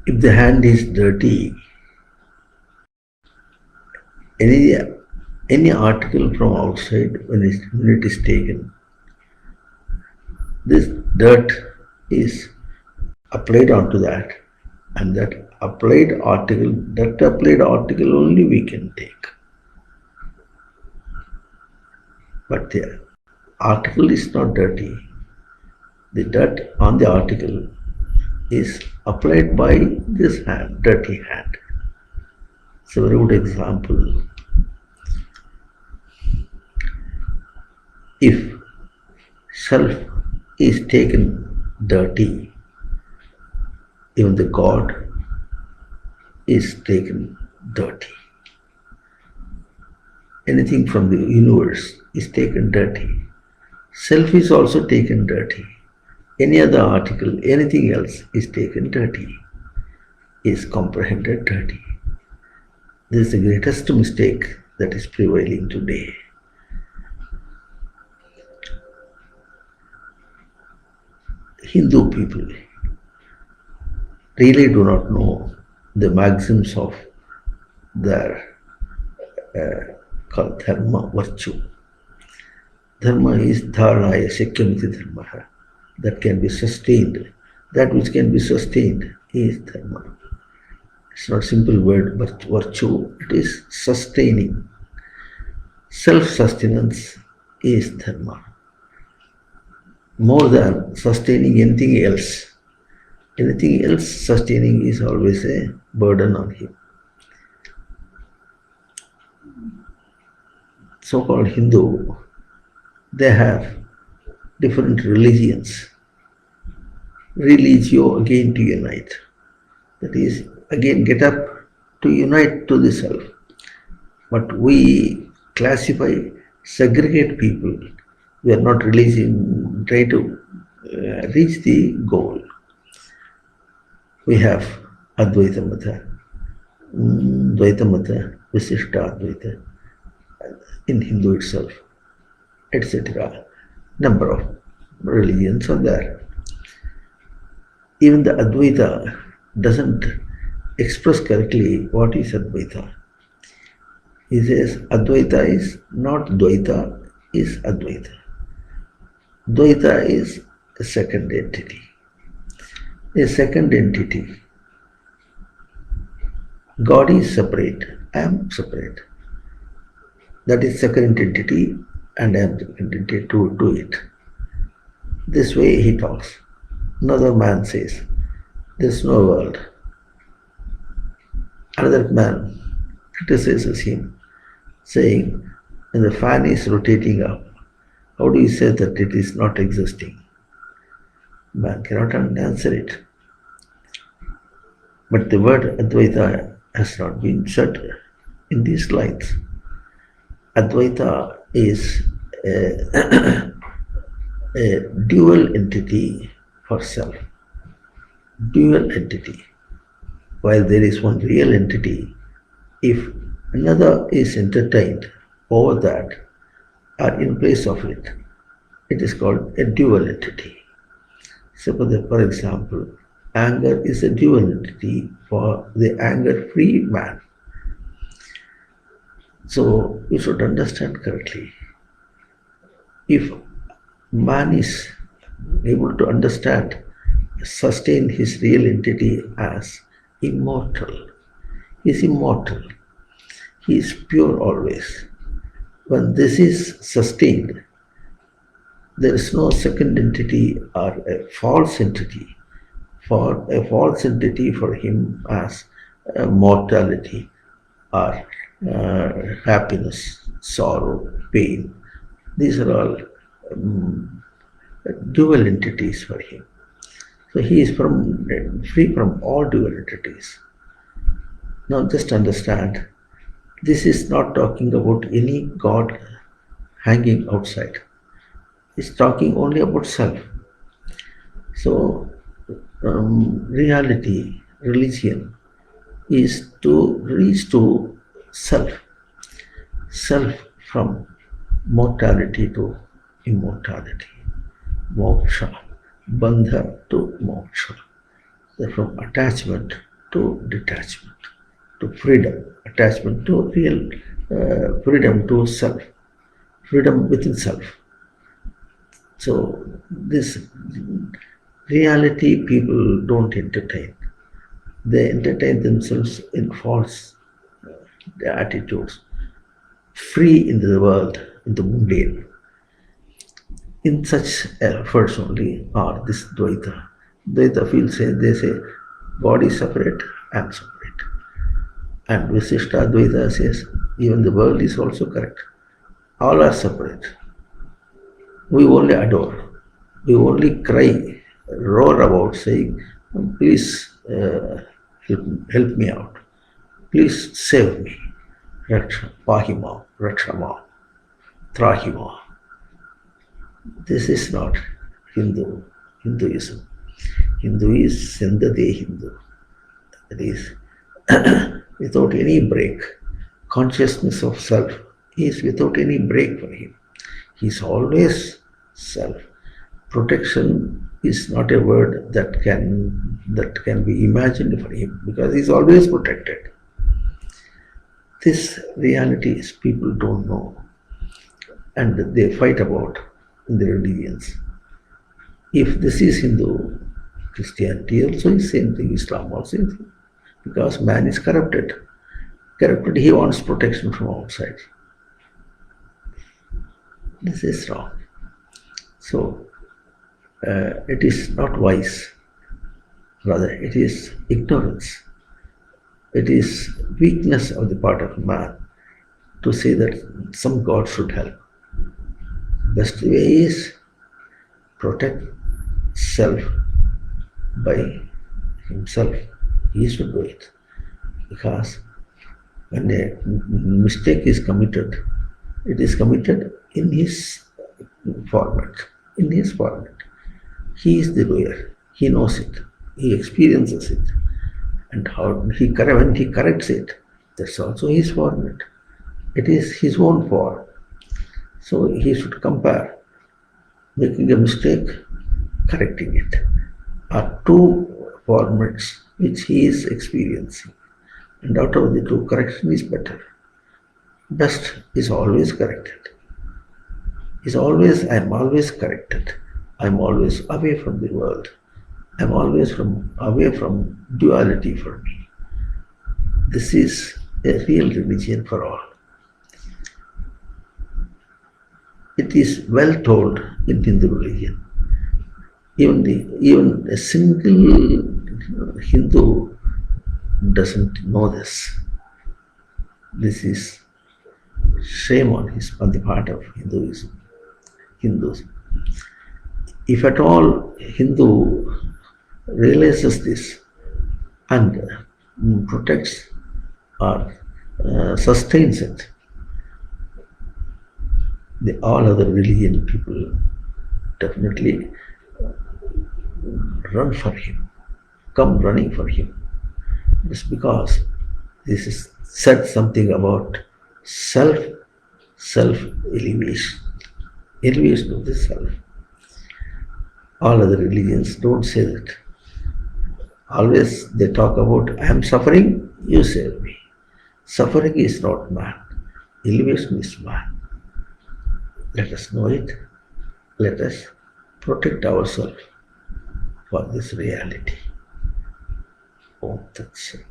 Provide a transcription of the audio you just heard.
If the hand is dirty, any article from outside, when it is taken, this dirt is applied onto that, and that applied article only we can take. But the article is not dirty. The dirt on the article is applied by this hand, dirty hand. It's a very good example. If self is taken dirty, even the God is taken dirty. Anything from the universe is taken dirty. Self is also taken dirty. Any other article, anything else is taken dirty, is comprehended dirty. This is the greatest mistake that is prevailing today. Hindu people really do not know the maxims of their called dharma, virtue. Dharma is dharaya shakyamiti dharma, that can be sustained. That which can be sustained is dharma. It's not a simple word, but virtue, it is sustaining. Self-sustenance is dharma. More than sustaining anything else. Anything else sustaining is always a burden on him. So-called Hindu, they have different religions. Religio, again to unite. That is, again get up to unite to the self. But we classify, segregate people. We are not religion, try to reach the goal. We have Advaita Matha, Dvaita Matha, Visishta Advaita, in Hindu itself, etc. Number of religions are there. Even the Advaita doesn't express correctly what is Advaita. He says Advaita is not Dvaita, is Advaita. Dvaita is a second entity. A second entity. God is separate, I am separate. That is second entity, and I am second entity to do it. This way he talks. Another man says, there is no world. Another man criticizes him, saying, when the fan is rotating up, how do you say that it is not existing? Man cannot answer it. But the word Advaita has not been said in these lines. Advaita is a dual entity for self. Dual entity. While there is one real entity, if another is entertained over that or in place of it, it is called a dual entity. So for example, anger is a dual entity for the anger-free man. So you should understand correctly. If man is able to understand, sustain his real entity as immortal, he is immortal. He is pure always. When this is sustained, there is no second entity or a false entity. For a false entity for him as mortality or happiness, sorrow, pain. These are all dual entities for him. So he is free from all dual entities. Now just understand, this is not talking about any God hanging outside. It's talking only about self. So reality, religion is to reach to self. Self from mortality to immortality. Moksha. Bandha to moksha. So from attachment to detachment, to freedom, attachment to real freedom to self, freedom within self. So this reality people don't entertain. They entertain themselves in false attitudes, free in the world, in the mundane. In such efforts only are this Dvaita. Dvaita feels, they say, God is separate, I am separate. And Visishta Advaita says, even the world is also correct. All are separate. We only adore. We only cry, roar about saying, please help me out. Please save me. Raksha, Pahima, Rakshama, Trahima. This is not Hinduism. Hindu is Sendade Hindu. That is, without any break. Consciousness of self is without any break for him. He is always self. Protection is not a word that can be imagined for him, because he is always protected. This reality is people don't know, and they fight about in the religions. If this is Hindu, Christianity also is same thing, Islam also same thing. Because man is corrupted. Corrupted, he wants protection from outside. This is wrong. So, it is not wise. Rather, it is ignorance. It is weakness on the part of man to say that some God should help. Best way is protect self by himself. He should do it. Because when a mistake is committed, it is committed in his format. In his format. He is the doer. He knows it. He experiences it. And when he corrects it, that's also his format. It is his own form. So he should compare. Making a mistake, correcting it, are two formats which he is experiencing. And out of the two, correction is better. Best is always corrected. I am always corrected. I am always away from the world. I am always away from duality for me. This is a real religion for all. It is well told in Hindu religion. Even a single Hindu doesn't know this. This is shame on the part of Hindus. If at all Hindu realizes this and protects or sustains it, all other religion people definitely run for him, come running for him. It's because this is said something about self-elevation, elevation of the self. All other religions don't say that. Always they talk about, I am suffering, you save me. Suffering is not man. Elevation is man. Let us know it. Let us protect ourselves for this reality. Om Tat Sat.